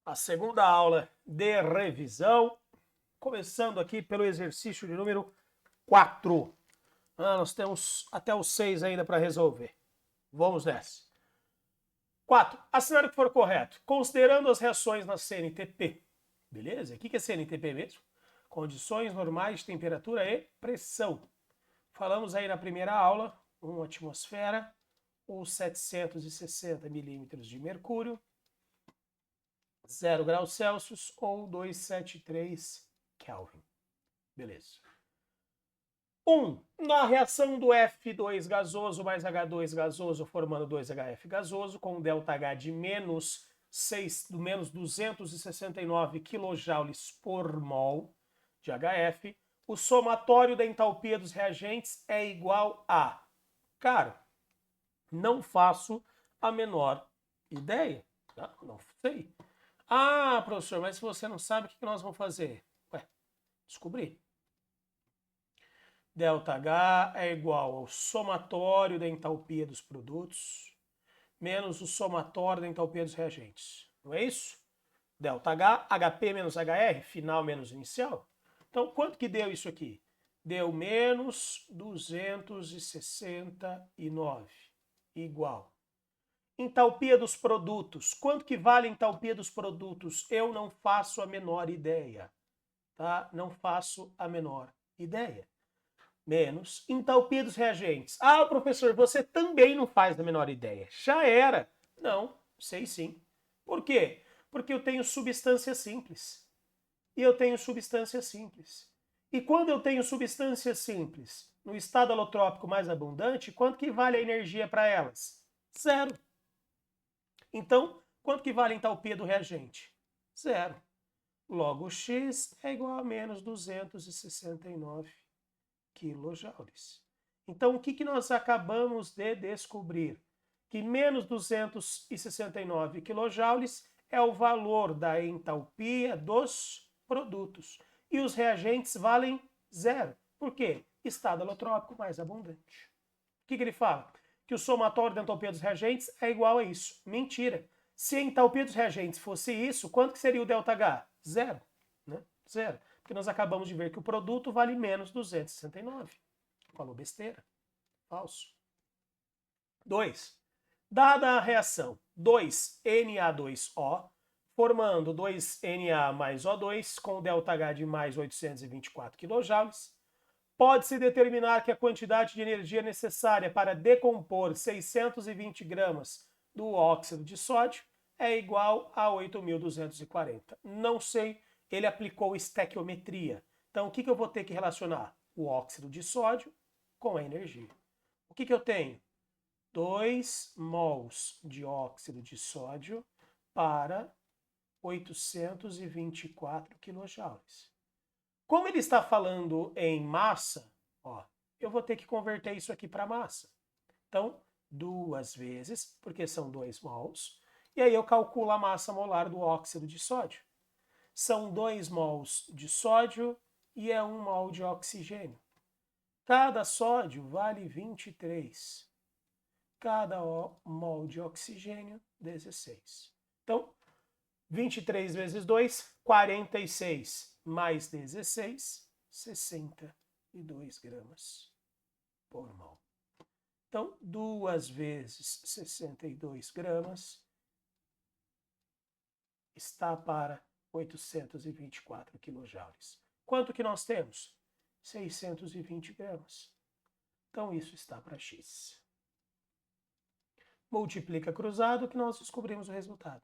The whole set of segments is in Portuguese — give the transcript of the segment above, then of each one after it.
A segunda aula de revisão, começando aqui pelo exercício de número 4. Nós temos até o 6 ainda para resolver. Vamos nessa. 4. Assinale o que for correto. Considerando as reações na CNTP. Beleza? O que é CNTP mesmo? Condições normais de temperatura e pressão. Falamos aí na primeira aula, uma atmosfera, os 760 milímetros de mercúrio, 0 graus Celsius ou 273 Kelvin. Beleza. 1. Na reação do F2 gasoso mais H2 gasoso formando 2HF gasoso com ΔH de menos 269 kJ por mol de HF, o somatório da entalpia dos reagentes é igual a... Cara, não faço a menor ideia. Não sei. Ah, professor, mas se você não sabe, o que nós vamos fazer? Ué, descobrir. ΔH é igual ao somatório da entalpia dos produtos menos o somatório da entalpia dos reagentes. Não é isso? ΔH, HP menos HR, final menos inicial. Então, quanto que deu isso aqui? Deu menos 269, igual. Entalpia dos produtos. Quanto que vale a entalpia dos produtos? Eu não faço a menor ideia. Tá? Não faço a menor ideia. Menos entalpia dos reagentes. Ah, professor, você também não faz a menor ideia. Já era. Não, sei sim. Por quê? Porque eu tenho substância simples. E eu tenho substância simples. E quando eu tenho substância simples no estado alotrópico mais abundante, quanto que vale a energia para elas? Zero. Então, quanto que vale a entalpia do reagente? Zero. Logo, X é igual a menos 269 quilojoules. Então, o que nós acabamos de descobrir? Que menos 269 quilojoules é o valor da entalpia dos produtos. E os reagentes valem zero. Por quê? Estado alotrópico mais abundante. O que ele fala? Que o somatório da entalpia dos reagentes é igual a isso. Mentira. Se a entalpia dos reagentes fosse isso, quanto que seria o ΔH? Zero. Né? Zero. Porque nós acabamos de ver que o produto vale menos 269. Falou besteira. Falso. 2. Dada a reação 2Na2O, formando 2Na mais O2 com ΔH de mais 824 kJ, pode-se determinar que a quantidade de energia necessária para decompor 620 gramas do óxido de sódio é igual a 8.240. Não sei, ele aplicou estequiometria. Então, o que eu vou ter que relacionar? O óxido de sódio com a energia. O que eu tenho? 2 mols de óxido de sódio para 824 quilojoules. Como ele está falando em massa, ó, eu vou ter que converter isso aqui para massa. Então, 2 vezes, porque são 2 mols, e aí eu calculo a massa molar do óxido de sódio. São 2 mols de sódio e é 1 mol de oxigênio. Cada sódio vale 23. Cada mol de oxigênio, 16. Então, 23 vezes 2, 46, mais 16, 62 gramas por mol. Então, 2 vezes 62 gramas está para 824 quilojoules. Quanto que nós temos? 620 gramas. Então, isso está para X. Multiplica cruzado que nós descobrimos o resultado.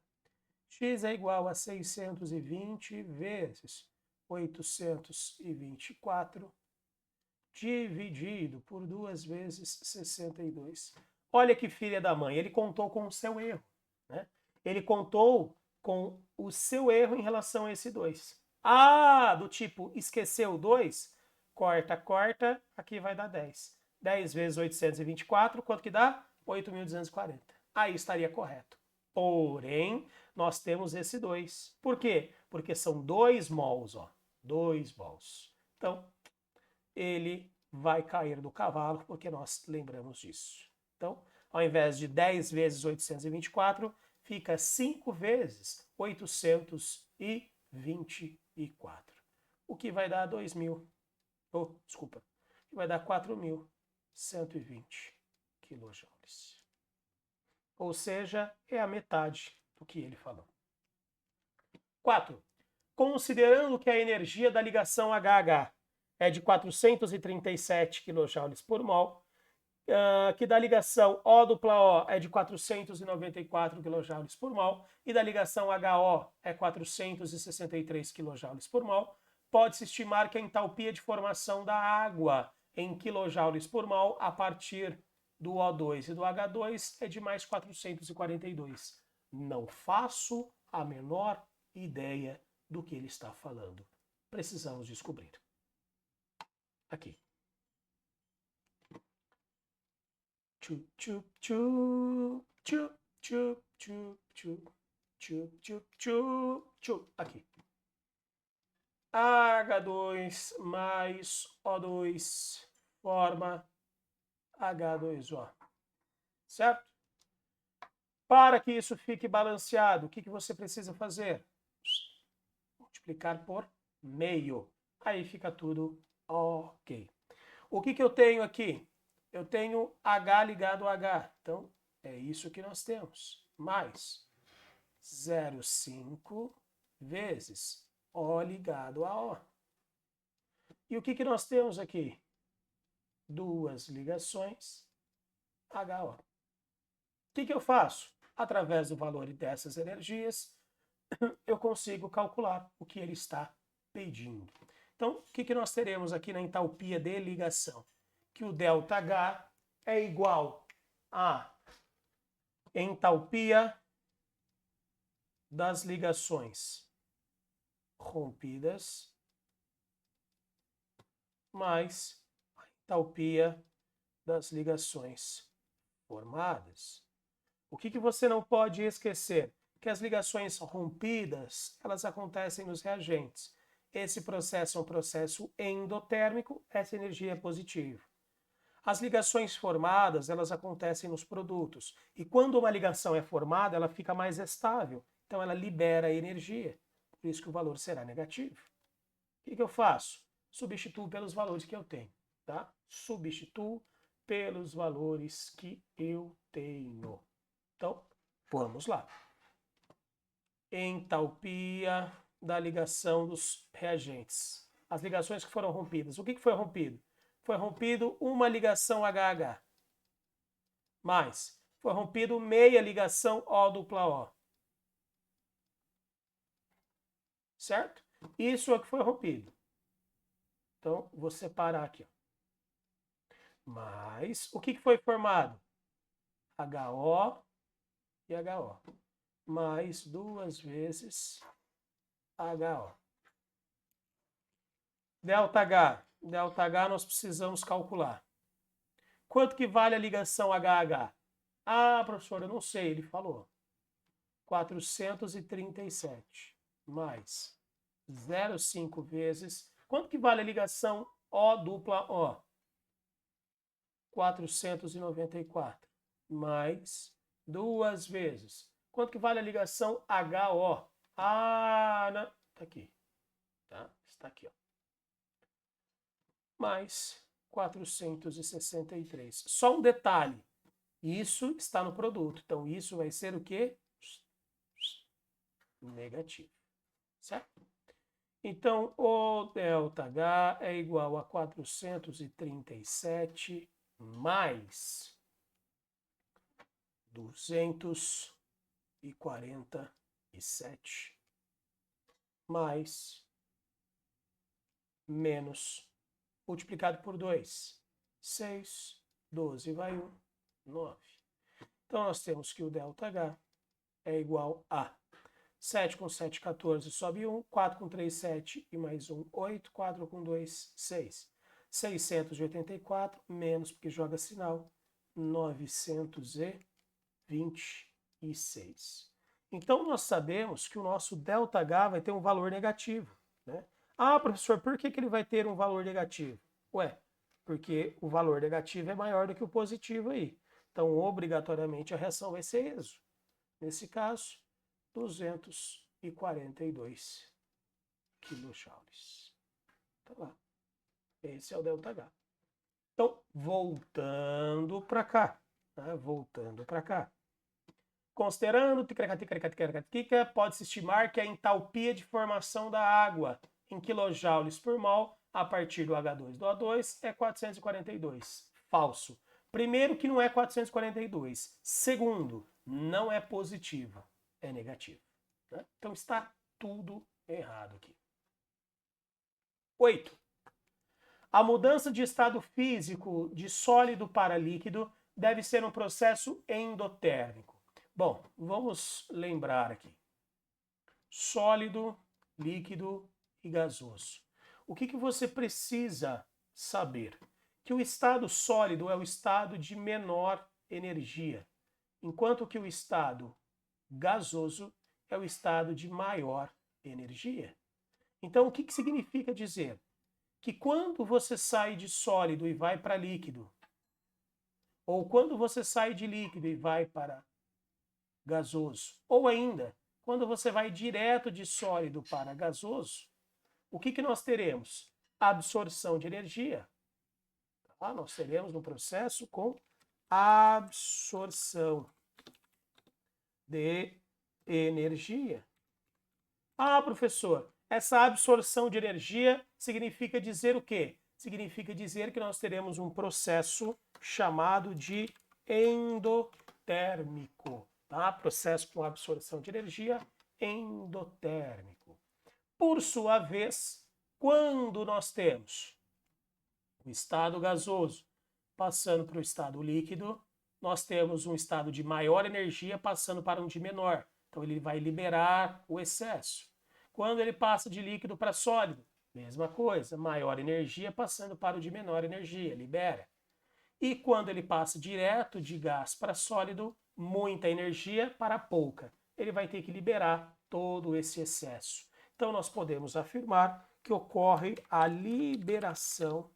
X é igual a 620 vezes 824 dividido por 2 vezes 62. Olha que filha da mãe, ele contou com o seu erro. Né? Ele contou com o seu erro em relação a esse 2. Ah, do tipo, esqueceu o 2? Corta, corta, aqui vai dar 10. 10 vezes 824, quanto que dá? 8.240. Aí estaria correto. Porém, nós temos esse 2. Por quê? Porque são 2 mols, ó. 2 mols. Então, ele vai cair do cavalo, porque nós lembramos disso. Então, ao invés de 10 vezes 824, fica 5 vezes 824. O que vai dar 2.000. Desculpa. O que vai dar 4.120 quilojoules. Ou seja, é a metade do que ele falou. 4. Considerando que a energia da ligação HH é de 437 kJ por mol, que da ligação O é de 494 kJ por mol e da ligação HO é 463 kJ por mol, pode-se estimar que a entalpia de formação da água em kJ por mol a partir do O2 e do H2 é de mais 442. Não faço a menor ideia do que ele está falando. Precisamos descobrir. Aqui. Chup, chup, chup, chup, chup, chup, chup, chup, chup, chup, chup. Aqui. H2 mais O2 forma H2O. Certo? Para que isso fique balanceado, o que você precisa fazer? Multiplicar por meio. Aí fica tudo ok. O que eu tenho aqui? Eu tenho H ligado a H. Então, é isso que nós temos. Mais 0,5 vezes O ligado a O. E o que nós temos aqui? Duas ligações HO. O que eu faço? Através do valor dessas energias, eu consigo calcular o que ele está pedindo. Então, o que nós teremos aqui na entalpia de ligação? Que o ΔH é igual a entalpia das ligações rompidas mais a entalpia das ligações formadas. O que você não pode esquecer? Que as ligações rompidas, elas acontecem nos reagentes. Esse processo é um processo endotérmico, essa energia é positiva. As ligações formadas, elas acontecem nos produtos. E quando uma ligação é formada, ela fica mais estável. Então ela libera energia. Por isso que o valor será negativo. O que eu faço? Substituo pelos valores que eu tenho. Tá? Substituo pelos valores que eu tenho. Então, vamos lá. Entalpia da ligação dos reagentes. As ligações que foram rompidas. O que foi rompido? Foi rompido uma ligação HH. Mais, foi rompido meia ligação O. Certo? Isso é o que foi rompido. Então, vou separar aqui. Ó. Mais, o que foi formado? HO e HO. Mais duas vezes HO. ΔH. ΔH nós precisamos calcular. Quanto que vale a ligação HH? Ah, professor, eu não sei, ele falou. 437 mais 0,5 vezes. Quanto que vale a ligação O. 494 mais duas vezes. Quanto que vale a ligação HO? Ah, não. Tá aqui. Tá? Está aqui, ó. Mais 463. Só um detalhe. Isso está no produto. Então, isso vai ser o quê? Negativo. Certo? Então, o ΔH é igual a 437 mais 247 mais menos multiplicado por 2. 6, 12 vai 1, 9. Então, nós temos que o ΔH é igual a 7 com 7, 14, sobe 1. 4 com 3, 7 e mais 1, 8. 4 com 2, 6. 684 menos, porque joga sinal, 926. Então, nós sabemos que o nosso ΔH vai ter um valor negativo. Né? Ah, professor, por que ele vai ter um valor negativo? Ué, porque o valor negativo é maior do que o positivo aí. Então, obrigatoriamente, a reação vai ser ESO. Nesse caso, 242 quilojoules. Tá lá. Esse é o ΔH. Então, voltando para cá. Tá? Voltando para cá. Considerando, pode-se estimar que a entalpia de formação da água em quilojoules por mol a partir do H2 do O2 é 442. Falso. Primeiro, que não é 442. Segundo, não é positiva, é negativa. Né? Então está tudo errado aqui. 8. A mudança de estado físico de sólido para líquido deve ser um processo endotérmico. Bom, vamos lembrar aqui. Sólido, líquido e gasoso. O que você precisa saber? Que o estado sólido é o estado de menor energia, enquanto que o estado gasoso é o estado de maior energia. Então, o que significa dizer? Que quando você sai de sólido e vai para líquido, ou quando você sai de líquido e vai para gasoso, ou ainda, quando você vai direto de sólido para gasoso, o que nós teremos? Absorção de energia. Tá? Nós teremos um processo com absorção de energia. Ah, professor, essa absorção de energia significa dizer o quê? Significa dizer que nós teremos um processo chamado de endotérmico. Tá? Processo com absorção de energia endotérmico. Por sua vez, quando nós temos o estado gasoso passando para o estado líquido, nós temos um estado de maior energia passando para um de menor. Então ele vai liberar o excesso. Quando ele passa de líquido para sólido, mesma coisa, maior energia passando para o de menor energia, libera. E quando ele passa direto de gás para sólido, muita energia para pouca. Ele vai ter que liberar todo esse excesso. Então nós podemos afirmar que ocorre a liberação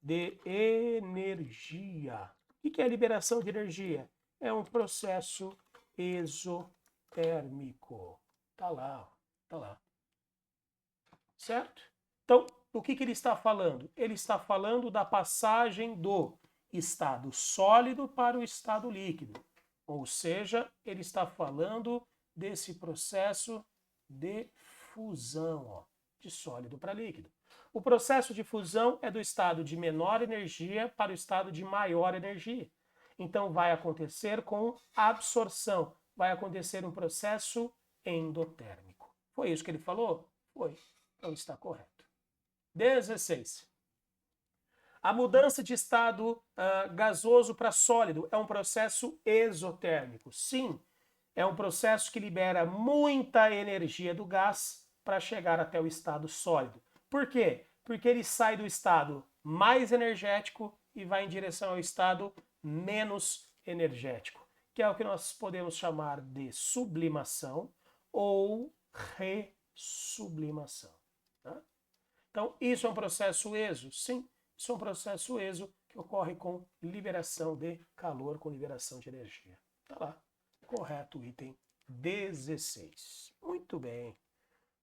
de energia. O que é a liberação de energia? É um processo exotérmico. Tá lá, tá lá. Certo? Então, do que ele está falando? Ele está falando da passagem do estado sólido para o estado líquido. Ou seja, ele está falando desse processo de fusão, ó, de sólido para líquido. O processo de fusão é do estado de menor energia para o estado de maior energia. Então, vai acontecer com absorção, vai acontecer um processo endotérmico. Foi isso que ele falou? Foi. Então, está correto. 16. A mudança de estado gasoso para sólido é um processo exotérmico. Sim, é um processo que libera muita energia do gás para chegar até o estado sólido. Por quê? Porque ele sai do estado mais energético e vai em direção ao estado menos energético, que é o que nós podemos chamar de sublimação ou ressublimação. Tá? Então, isso é um processo exo? Sim, isso é um processo exo que ocorre com liberação de calor, com liberação de energia. Tá lá, correto o item 16. Muito bem,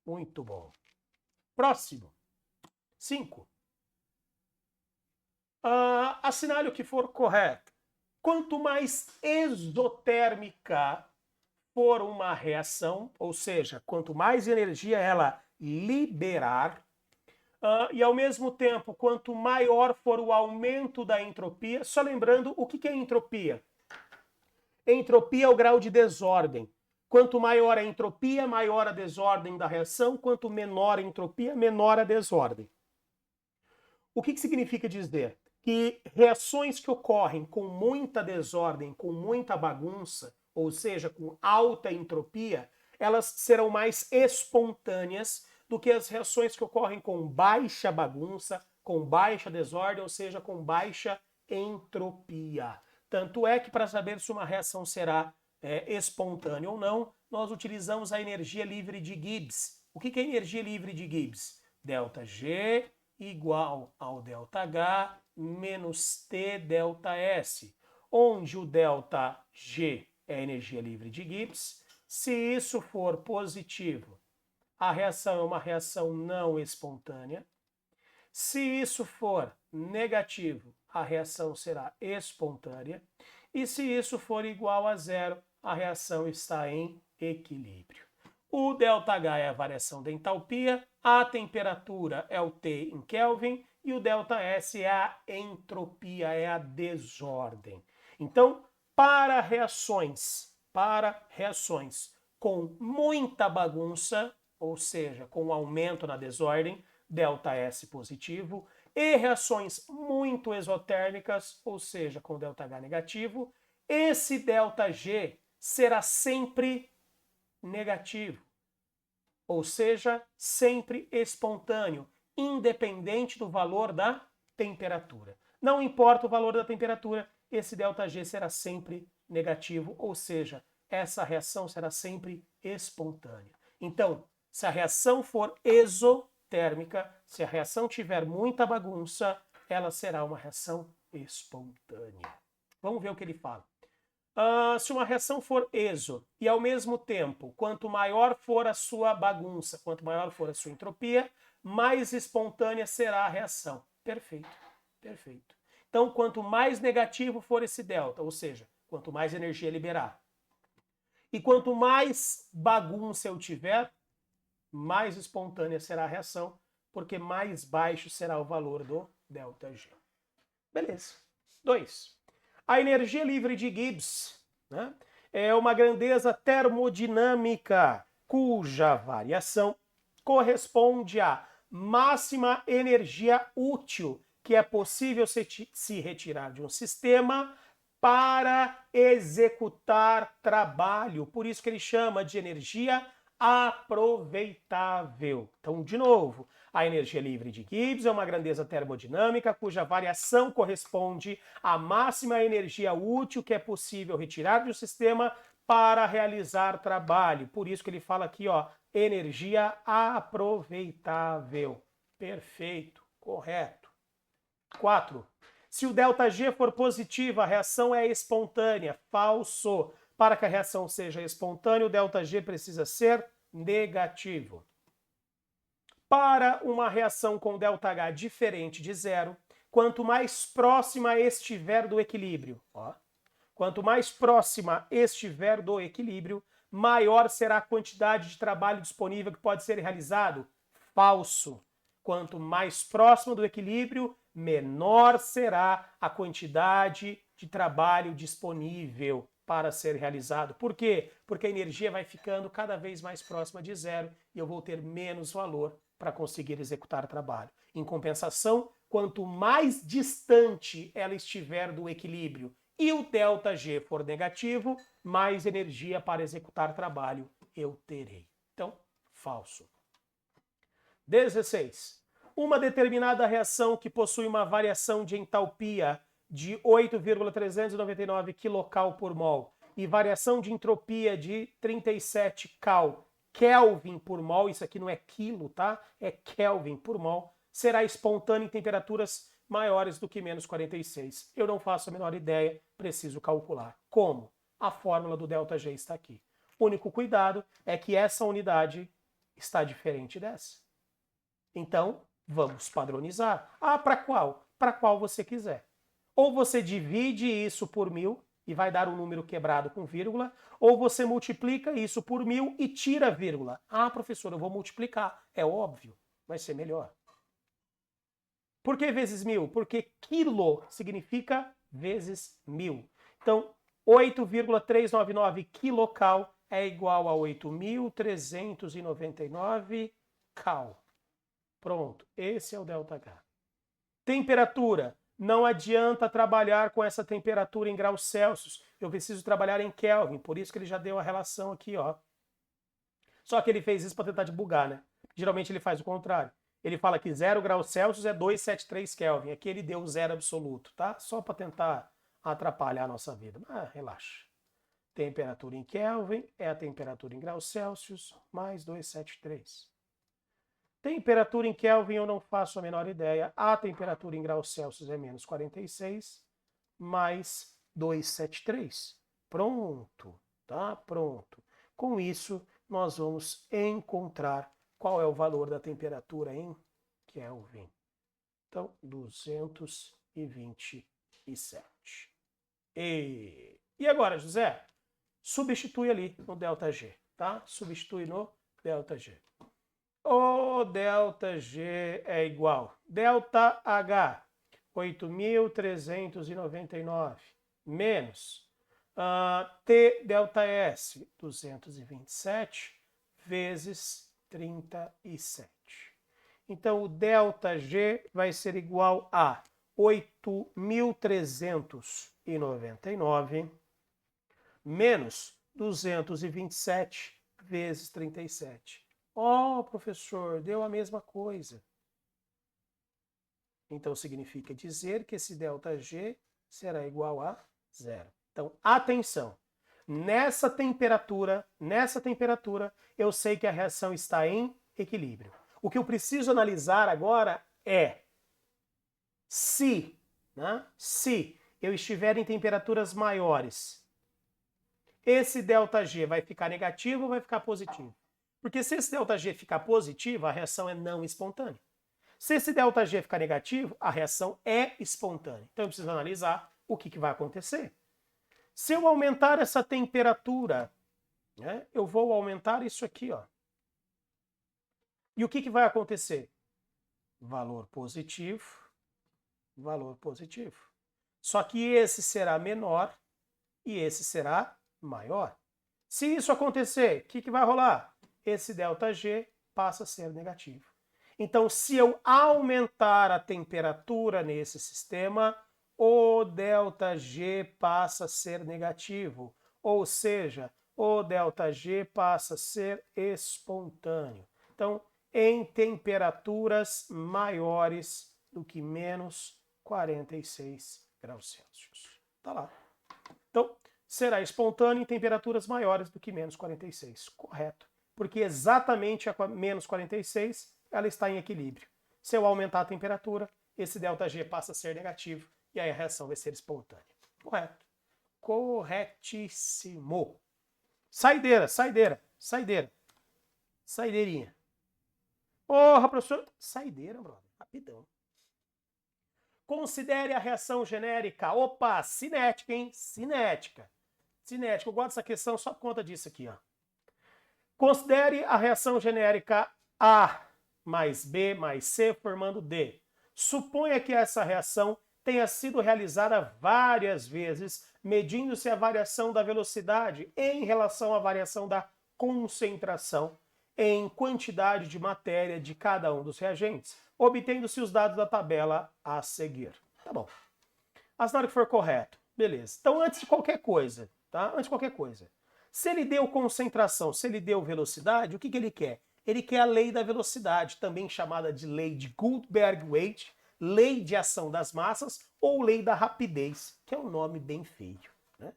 muito bom. Próximo. 5. Assinale o que for correto. Quanto mais exotérmica for uma reação, ou seja, quanto mais energia ela liberar, e ao mesmo tempo, quanto maior for o aumento da entropia, só lembrando o que é entropia. Entropia é o grau de desordem. Quanto maior a entropia, maior a desordem da reação, quanto menor a entropia, menor a desordem. O que significa dizer? Que reações que ocorrem com muita desordem, com muita bagunça, ou seja, com alta entropia, elas serão mais espontâneas do que as reações que ocorrem com baixa bagunça, com baixa desordem, ou seja, com baixa entropia. Tanto é que para saber se uma reação será espontânea ou não, nós utilizamos a energia livre de Gibbs. O que é energia livre de Gibbs? ΔG igual ao ΔH menos T ΔS, onde o ΔG é a energia livre de Gibbs. Se isso for positivo, a reação é uma reação não espontânea. Se isso for negativo, a reação será espontânea. E se isso for igual a zero, a reação está em equilíbrio. O ΔH é a variação da entalpia, a temperatura é o T em Kelvin e o ΔS é a entropia, é a desordem. Então, para reações com muita bagunça, ou seja, com aumento na desordem, ΔS positivo, e reações muito exotérmicas, ou seja, com ΔH negativo, esse ΔG será sempre negativo, ou seja, sempre espontâneo, independente do valor da temperatura. Não importa o valor da temperatura, esse ΔG será sempre negativo, ou seja, essa reação será sempre espontânea. Então, se a reação for exotérmica, se a reação tiver muita bagunça, ela será uma reação espontânea. Vamos ver o que ele fala. Se uma reação for exo e ao mesmo tempo, quanto maior for a sua bagunça, quanto maior for a sua entropia, mais espontânea será a reação. Perfeito, perfeito. Então, quanto mais negativo for esse delta, ou seja, quanto mais energia liberar, e quanto mais bagunça eu tiver, mais espontânea será a reação, porque mais baixo será o valor do ΔG. Beleza. 2. A energia livre de Gibbs, né, é uma grandeza termodinâmica cuja variação corresponde à máxima energia útil que é possível se retirar de um sistema para executar trabalho. Por isso que ele chama de energia aproveitável. Então, de novo, a energia livre de Gibbs é uma grandeza termodinâmica cuja variação corresponde à máxima energia útil que é possível retirar do sistema para realizar trabalho. Por isso que ele fala aqui, ó, energia aproveitável. Perfeito, correto. 4. Se o ΔG for positivo, a reação é espontânea. Falso. Para que a reação seja espontânea, o ΔG precisa ser negativo. Para uma reação com ΔH diferente de zero, quanto mais próxima estiver do equilíbrio, quanto mais próxima estiver do equilíbrio, maior será a quantidade de trabalho disponível que pode ser realizado. Falso. Quanto mais próximo do equilíbrio, menor será a quantidade de trabalho disponível para ser realizado. Por quê? Porque a energia vai ficando cada vez mais próxima de zero e eu vou ter menos valor para conseguir executar trabalho. Em compensação, quanto mais distante ela estiver do equilíbrio e o ΔG for negativo, mais energia para executar trabalho eu terei. Então, falso. 16. Uma determinada reação que possui uma variação de entalpia de 8,399 kcal por mol e variação de entropia de 37 Kelvin por mol, isso aqui não é quilo, tá? É Kelvin por mol, será espontânea em temperaturas maiores do que menos 46. Eu não faço a menor ideia, preciso calcular. Como? A fórmula do ΔG está aqui. O único cuidado é que essa unidade está diferente dessa. Então, vamos padronizar. Para qual? Para qual você quiser. Ou você divide isso por 1000 e vai dar um número quebrado com vírgula, ou você multiplica isso por 1000 e tira vírgula. Professor, eu vou multiplicar. É óbvio, vai ser melhor. Por que vezes 1000? Porque quilo significa vezes 1000. Então, 8,399 quilocal é igual a 8.399 cal. Pronto, esse é o ΔH. Temperatura. Não adianta trabalhar com essa temperatura em graus Celsius. Eu preciso trabalhar em Kelvin, por isso que ele já deu a relação aqui, ó. Só que ele fez isso para tentar debugar, né? Geralmente ele faz o contrário. Ele fala que 0 graus Celsius é 273 Kelvin. Aqui ele deu zero absoluto, tá? Só para tentar atrapalhar a nossa vida. Mas relaxa. Temperatura em Kelvin é a temperatura em graus Celsius mais 273. Temperatura em Kelvin eu não faço a menor ideia. A temperatura em graus Celsius é menos 46 mais 273. Pronto. Tá? Pronto. Com isso, nós vamos encontrar qual é o valor da temperatura em Kelvin. Então, 227. E agora, José? Substitui ali no ΔG, tá? Substitui no ΔG. O ΔG é igual ΔH, 8.399, menos T ΔS, 227, vezes 37. Então, o ΔG vai ser igual a 8.399 menos 227 vezes 37. Ó, professor, deu a mesma coisa. Então, significa dizer que esse ΔG será igual a zero. Então, atenção. Nessa temperatura, eu sei que a reação está em equilíbrio. O que eu preciso analisar agora é se eu estiver em temperaturas maiores, esse ΔG vai ficar negativo ou vai ficar positivo? Porque se esse ΔG ficar positivo, a reação é não espontânea. Se esse ΔG ficar negativo, a reação é espontânea. Então eu preciso analisar o que vai acontecer. Se eu aumentar essa temperatura, eu vou aumentar isso aqui, ó. E o que vai acontecer? Valor positivo, valor positivo. Só que esse será menor e esse será maior. Se isso acontecer, o que vai rolar? Esse ΔG passa a ser negativo. Então, se eu aumentar a temperatura nesse sistema, o ΔG passa a ser negativo. Ou seja, o ΔG passa a ser espontâneo. Então, em temperaturas maiores do que menos 46 graus Celsius. Tá lá. Então, será espontâneo em temperaturas maiores do que menos 46. Correto. Porque exatamente a menos 46 ela está em equilíbrio. Se eu aumentar a temperatura, esse ΔG passa a ser negativo e aí a reação vai ser espontânea. Correto. Corretíssimo. Saideira, saideira, saideira. Saideirinha. Porra, professor. Saideira, brother. Rapidão. Considere a reação genérica. Opa, cinética, hein? Cinética. Cinética. Eu gosto dessa questão só por conta disso aqui, ó. Considere a reação genérica A mais B mais C formando D. Suponha que essa reação tenha sido realizada várias vezes, medindo-se a variação da velocidade em relação à variação da concentração em quantidade de matéria de cada um dos reagentes, obtendo-se os dados da tabela a seguir. Tá bom. Mas na hora que for correto, beleza. Então, antes de qualquer coisa, tá? Antes de qualquer coisa, se ele deu concentração, se ele deu velocidade, o que ele quer? Ele quer a lei da velocidade, também chamada de lei de Gutenberg-Weight, lei de ação das massas ou lei da rapidez, que é um nome bem feio, né?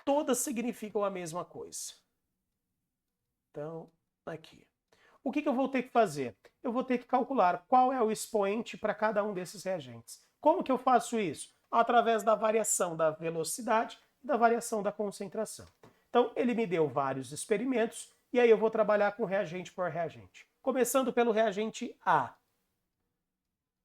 Todas significam a mesma coisa. Então, aqui. O que eu vou ter que fazer? Eu vou ter que calcular qual é o expoente para cada um desses reagentes. Como que eu faço isso? Através da variação da velocidade e da variação da concentração. Então, ele me deu vários experimentos e aí eu vou trabalhar com reagente por reagente. Começando pelo reagente A.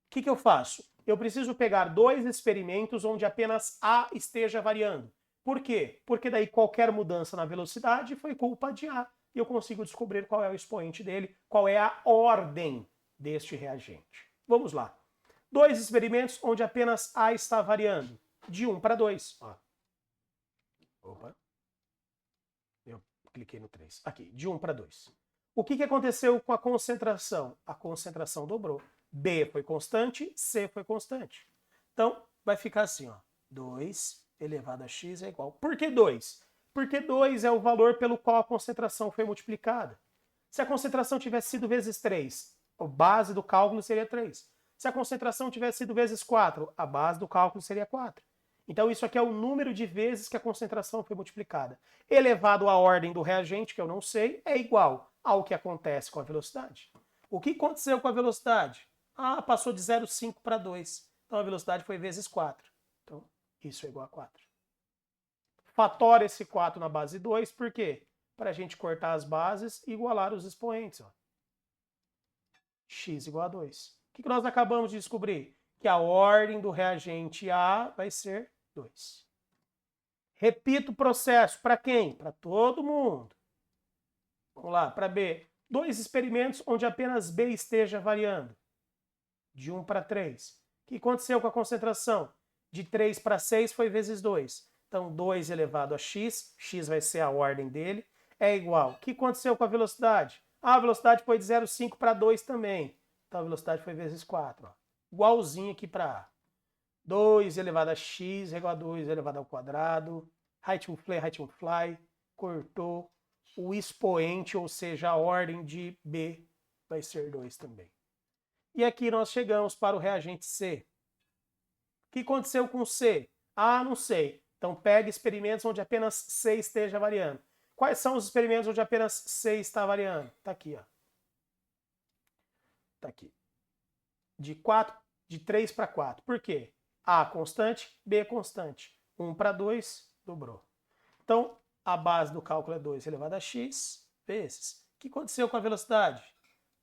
O que eu faço? Eu preciso pegar dois experimentos onde apenas A esteja variando. Por quê? Porque daí qualquer mudança na velocidade foi culpa de A. E eu consigo descobrir qual é o expoente dele, qual é a ordem deste reagente. Vamos lá. Dois experimentos onde apenas A está variando. De 1 para 2. Opa. Eu cliquei no 3. Aqui, de 1 para 2. O que aconteceu com a concentração? A concentração dobrou. B foi constante, C foi constante. Então, vai ficar assim, ó. 2 elevado a x é igual. Por que 2? Porque 2 é o valor pelo qual a concentração foi multiplicada. Se a concentração tivesse sido vezes 3, a base do cálculo seria 3. Se a concentração tivesse sido vezes 4, a base do cálculo seria 4. Então isso aqui é o número de vezes que a concentração foi multiplicada. Elevado à ordem do reagente, que eu não sei, é igual ao que acontece com a velocidade. O que aconteceu com a velocidade? Passou de 0,5 para 2. Então a velocidade foi vezes 4. Então isso é igual a 4. Fatora esse 4 na base 2, por quê? Para a gente cortar as bases e igualar os expoentes. Ó. X igual a 2. O que nós acabamos de descobrir? Que a ordem do reagente A vai ser 2. Repito o processo. Para quem? Para todo mundo. Vamos lá, para B. 2 experimentos onde apenas B esteja variando. De 1 para 3. O que aconteceu com a concentração? De 3 para 6 foi vezes 2. Então, 2 elevado a x, x vai ser a ordem dele, é igual. O que aconteceu com a velocidade? A velocidade foi de 0,5 para 2 também. Então, a velocidade foi vezes 4. Ó. Igualzinho aqui para A. 2 elevado a x é igual a 2 elevado ao quadrado. Height to fly, cortou. O expoente, ou seja, a ordem de B, vai ser 2 também. E aqui nós chegamos para o reagente C. O que aconteceu com C? Ah, não sei. Então pegue experimentos onde apenas C esteja variando. Quais são os experimentos onde apenas C está variando? Está aqui, ó. Está aqui. De 3 para 4. Por quê? A constante, B constante. 1 para 2, dobrou. Então, a base do cálculo é 2 elevado a x vezes. O que aconteceu com a velocidade?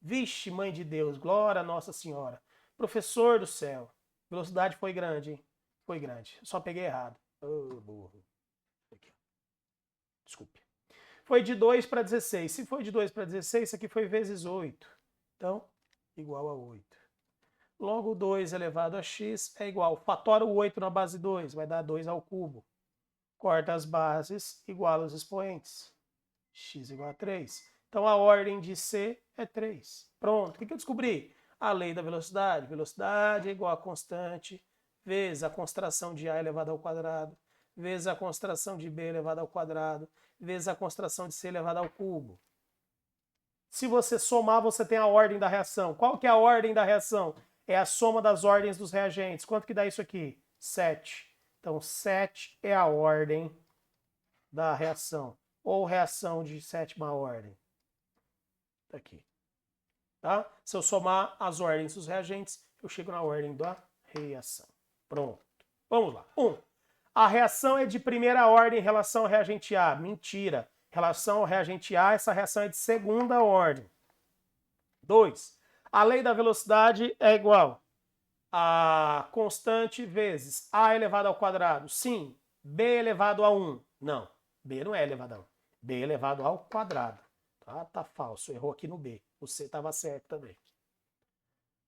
Vixe, mãe de Deus, glória a Nossa Senhora. Professor do céu, velocidade foi grande, hein? Foi grande. Só peguei errado. Oh, burro. Aqui. Desculpe. Foi de 2 para 16. Se foi de 2 para 16, isso aqui foi vezes 8. Então, igual a 8. Logo, 2 elevado a x é igual. Fatora o 8 na base 2, vai dar 2 ao cubo. Corta as bases, iguala os expoentes. X igual a 3. Então, a ordem de C é 3. Pronto. O que eu descobri? A lei da velocidade. Velocidade é igual a constante vezes a concentração de A elevado ao quadrado, vezes a concentração de B elevado ao quadrado, vezes a concentração de C elevado ao cubo. Se você somar, você tem a ordem da reação. Qual que é a ordem da reação? É a soma das ordens dos reagentes. Quanto que dá isso aqui? 7. Então, 7 é a ordem da reação. Ou reação de sétima ordem. Tá aqui. Tá? Se eu somar as ordens dos reagentes, eu chego na ordem da reação. Pronto. Vamos lá. 1. A reação é de primeira ordem em relação ao reagente A. Mentira. Em relação ao reagente A, essa reação é de segunda ordem. 2. A lei da velocidade é igual a constante vezes A elevado ao quadrado. Sim. B elevado a 1. Não. B não é elevado a 1. B elevado ao quadrado. Tá falso. Errou aqui no B. O C estava certo também.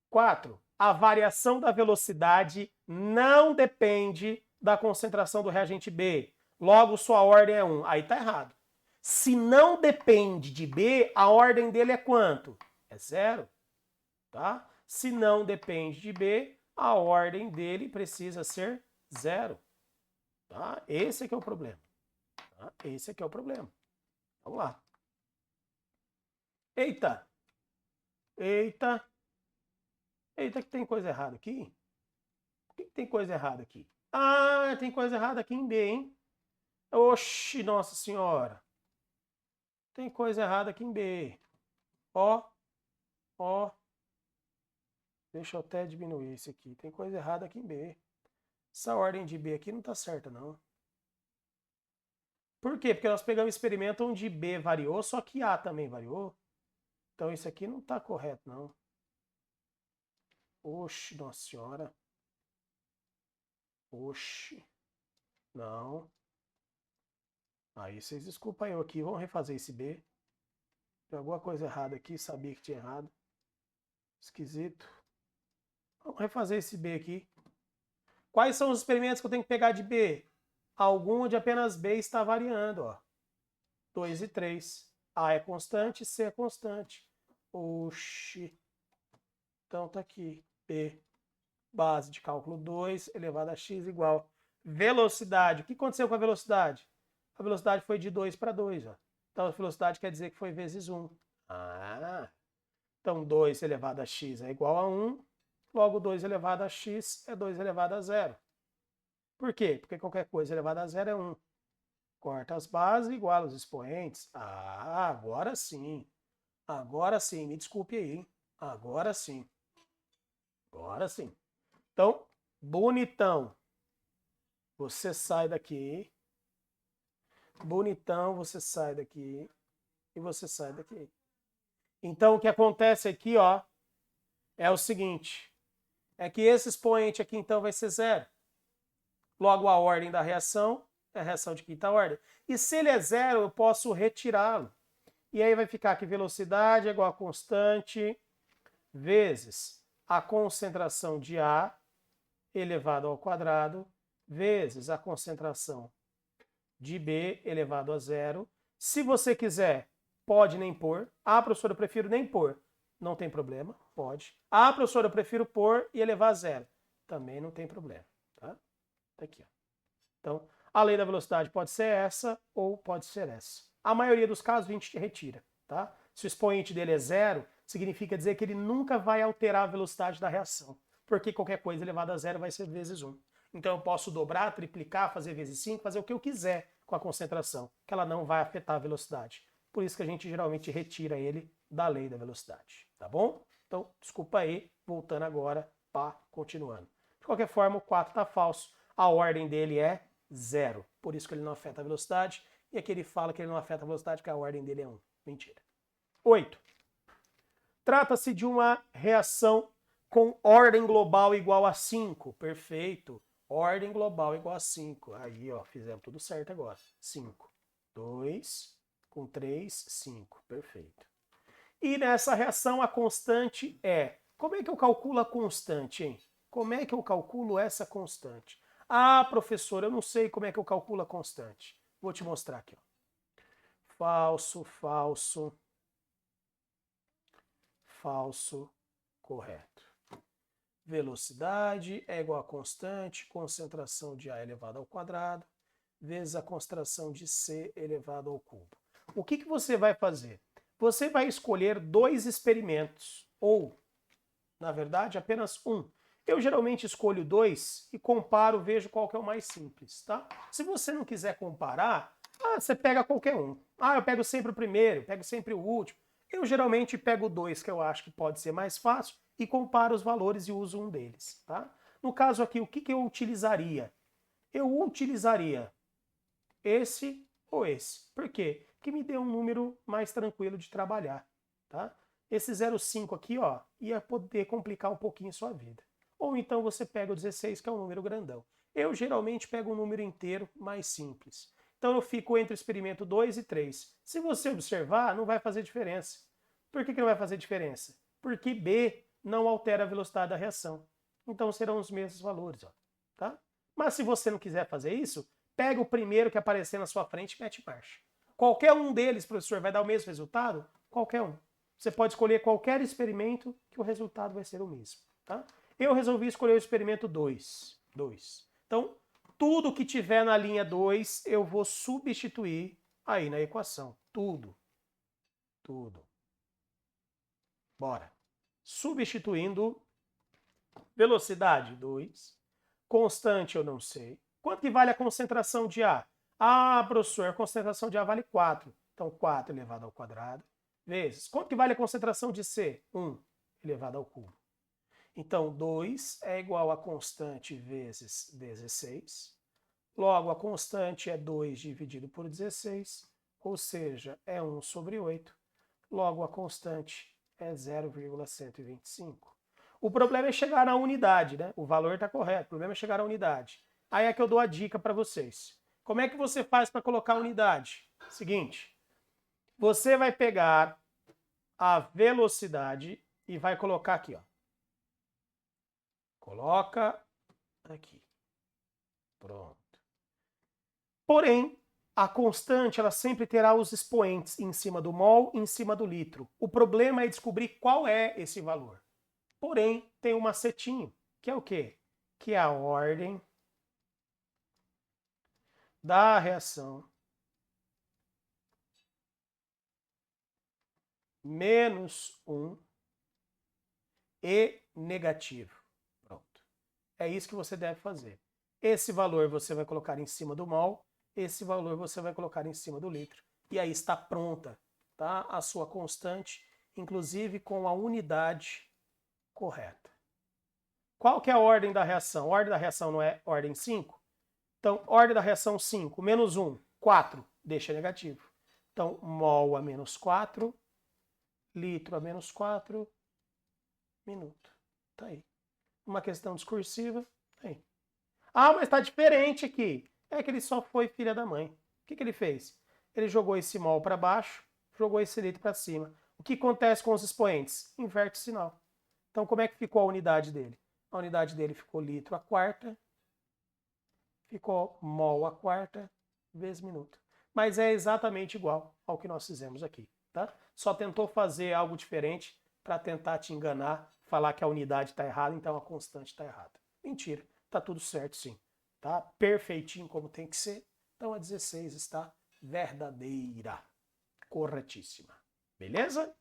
4. A variação da velocidade não depende da concentração do reagente B. Logo, sua ordem é 1. Aí tá errado. Se não depende de B, a ordem dele é quanto? É 0. Tá? Se não depende de B, a ordem dele precisa ser 0. Tá? Esse aqui é o problema. Tá? Esse aqui é o problema. Vamos lá. Eita! Eita! Eita, que tem coisa errada aqui? Por que tem coisa errada aqui? Ah, tem coisa errada aqui em B, hein? Oxi, Nossa Senhora. Tem coisa errada aqui em B. Ó, ó. Deixa eu até diminuir esse aqui. Tem coisa errada aqui em B. Essa ordem de B aqui não tá certa, não. Por quê? Porque nós pegamos um experimento onde B variou, só que A também variou. Então isso aqui não tá correto, não. Oxi, Nossa Senhora. Oxi. Não. Aí vocês desculpem eu aqui. Vamos refazer esse B. Tem alguma coisa errada aqui. Sabia que tinha errado. Esquisito. Vamos refazer esse B aqui. Quais são os experimentos que eu tenho que pegar de B? Algum onde apenas B está variando. Ó. 2 e 3. A é constante, C é constante. Oxi. Então tá aqui. B. Base de cálculo 2 elevado a x igual. Velocidade. O que aconteceu com a velocidade? A velocidade foi de 2 para 2. Ó. Então a velocidade quer dizer que foi vezes 1. Ah. Então 2 elevado a x é igual a 1. Logo 2 elevado a x é 2 elevado a 0. Por quê? Porque qualquer coisa elevada a 0 é 1. Corta as bases e iguala os expoentes. Ah, agora sim. Agora sim. Me desculpe aí, hein? Agora sim. Agora sim. Então, bonitão. Você sai daqui. bonitão, você sai daqui e você sai daqui. Então, o que acontece aqui, ó, é o seguinte, é que esse expoente aqui, então, vai ser zero. Logo, a ordem da reação é a reação de quinta ordem. E se ele é zero, eu posso retirá-lo. E aí vai ficar que velocidade é igual a constante vezes a concentração de A elevado ao quadrado vezes a concentração de B elevado a zero. Se você quiser, pode nem pôr. Ah, professor, eu prefiro nem pôr. Não tem problema, pode. Ah, professor, eu prefiro pôr e elevar a zero. Também não tem problema, tá? Tá aqui, ó. Então, a lei da velocidade pode ser essa ou pode ser essa. A maioria dos casos a gente retira, tá? Se o expoente dele é zero, significa dizer que ele nunca vai alterar a velocidade da reação, porque qualquer coisa elevada a zero vai ser vezes 1. Então eu posso dobrar, triplicar, fazer vezes 5, fazer o que eu quiser com a concentração, que ela não vai afetar a velocidade. Por isso que a gente geralmente retira ele da lei da velocidade, tá bom? Então, desculpa aí, voltando agora, pá, continuando. De qualquer forma, o 4 está falso, a ordem dele é 0, por isso que ele não afeta a velocidade, e aqui ele fala que ele não afeta a velocidade porque a ordem dele é 1. Mentira. 8. Trata-se de uma reação com ordem global igual a 5. Perfeito. Ordem global igual a 5. Aí, ó, fizemos tudo certo agora. 5. 2 com 3, 5. Perfeito. E nessa reação a constante é... Como é que eu calculo a constante, hein? Como é que eu calculo essa constante? Ah, professor, eu não sei como é que eu calculo a constante. Vou te mostrar aqui, ó. Falso, falso, falso, correto. Velocidade é igual a constante, concentração de A elevado ao quadrado, vezes a concentração de C elevado ao cubo. O que você vai fazer? Você vai escolher 2 experimentos, ou, na verdade, apenas um. Eu geralmente escolho 2 e comparo, vejo qual que é o mais simples, tá? Se você não quiser comparar, você pega qualquer um. Ah, eu pego sempre o primeiro, pego sempre o último. Eu geralmente pego 2, que eu acho que pode ser mais fácil, e comparo os valores e uso um deles, tá? No caso aqui, o que eu utilizaria? Eu utilizaria esse ou esse. Por quê? Porque me deu um número mais tranquilo de trabalhar, tá? Esse 0,5 aqui, ó, ia poder complicar um pouquinho a sua vida. Ou então você pega o 16, que é um número grandão. Eu geralmente pego um número inteiro mais simples. Então eu fico entre o experimento 2 e 3. Se você observar, não vai fazer diferença. Por que não vai fazer diferença? Porque B não altera a velocidade da reação. Então serão os mesmos valores, ó, tá? Mas se você não quiser fazer isso, pega o primeiro que aparecer na sua frente e mete marcha. Qualquer um deles, professor, vai dar o mesmo resultado? Qualquer um. Você pode escolher qualquer experimento que o resultado vai ser o mesmo, tá? Eu resolvi escolher o experimento 2. Então, tudo que tiver na linha 2, eu vou substituir aí na equação. Tudo. Bora. Substituindo velocidade, 2. Constante, eu não sei. Quanto que vale a concentração de A? Ah, professor, a concentração de A vale 4. Então, 4 elevado ao quadrado, vezes. Quanto que vale a concentração de C? 1 elevado ao cubo. Então, 2 é igual a constante vezes 16. Logo, a constante é 2 dividido por 16, ou seja, é 1 sobre 8. Logo, a constante é 0,125. O problema é chegar na unidade, né? O valor está correto, o problema é chegar à unidade. Aí é que eu dou a dica para vocês. Como é que você faz para colocar a unidade? Seguinte, você vai pegar a velocidade e vai colocar aqui, ó. Coloca aqui. Pronto. Porém, a constante ela sempre terá os expoentes em cima do mol e em cima do litro. O problema é descobrir qual é esse valor. Porém, tem um macetinho, que é o quê? Que é a ordem da reação menos 1 e negativo. Pronto. É isso que você deve fazer. Esse valor você vai colocar em cima do mol, esse valor você vai colocar em cima do litro. E aí está pronta, tá? A sua constante, inclusive com a unidade correta. Qual que é a ordem da reação? A ordem da reação não é ordem 5? Então, ordem da reação 5, menos 1, 4. deixa negativo. Então, mol a menos 4, litro a menos 4, minuto. Tá aí. Uma questão discursiva, tá aí. Ah, mas tá diferente aqui. É que ele só foi filha da mãe. O que ele fez? Ele jogou esse mol para baixo, jogou esse litro para cima. O que acontece com os expoentes? Inverte o sinal. Então, como é que ficou a unidade dele? A unidade dele ficou litro a quarta, ficou mol a quarta, vezes minuto. Mas é exatamente igual ao que nós fizemos aqui, tá? Só tentou fazer algo diferente para tentar te enganar, falar que a unidade está errada, então a constante está errada. Mentira, tá tudo certo sim, tá? Perfeitinho como tem que ser. Então a 16 está verdadeira, corretíssima. Beleza?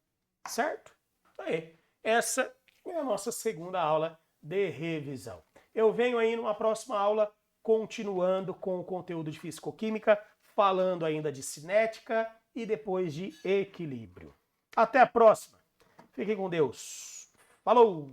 Certo? Aí, essa é a nossa segunda aula de revisão. Eu venho aí numa próxima aula continuando com o conteúdo de fisicoquímica, falando ainda de cinética e depois de equilíbrio. Até a próxima. Fiquem com Deus. Falou!